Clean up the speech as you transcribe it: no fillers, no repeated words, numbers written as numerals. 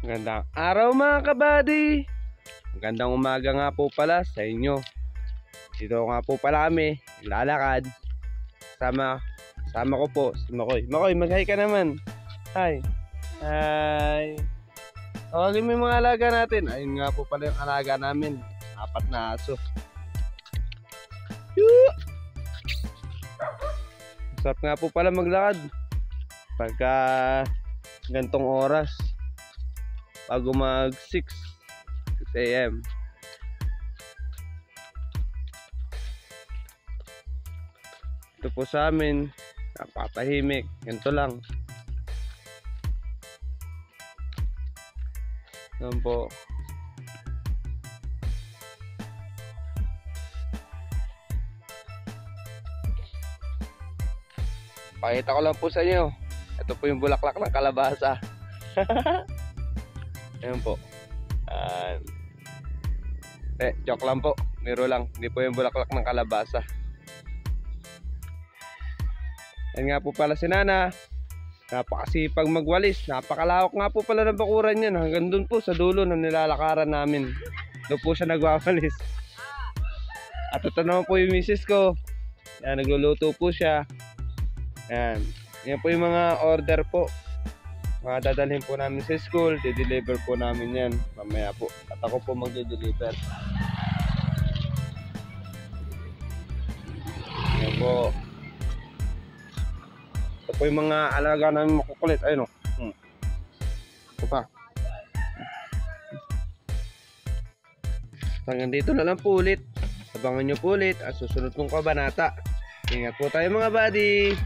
Magandang araw mga kabady. Magandang umaga nga po pala sa inyo. Dito nga po pala kami lalakad. Sama ko po si Makoy. Makoy, mag-hi ka naman. Hi. Hi. Tawagin mo yung mga alaga natin. Ayun nga po pala yung alaga namin. 4 na aso. Sarap nga po pala maglakad pagka gantong oras, bago mag 6 AM. Ito po sa amin, napatahimik. Ganito lang. Yan po. Pakita ko lang po sa inyo. Ito po yung bulaklak ng kalabasa. Ayan po. Joke lang po. Biro lang. Hindi po yung bulaklak ng kalabasa. Ayan nga po pala si Nana. Napakasipag magwalis. Napakalawak nga po pala ng bakuran yan. Hanggang dun po sa dulo na nilalakaran namin. Doon po siya nagwawalis. At ito naman po yung misis ko. Ayan, nagluluto po siya. Ayan. Yan po yung mga order po. Mga dadalhin po namin sa school. I-deliver po namin yan mamaya po. At ako po mag-deliver. Yan po. Ito po yung mga alaga namin makukulit. Ayun o. Ito pa. Hanggang dito na lang po ulit. Abangan nyo po ulit ang susunod kong kabanata. Ingat po tayo mga buddy.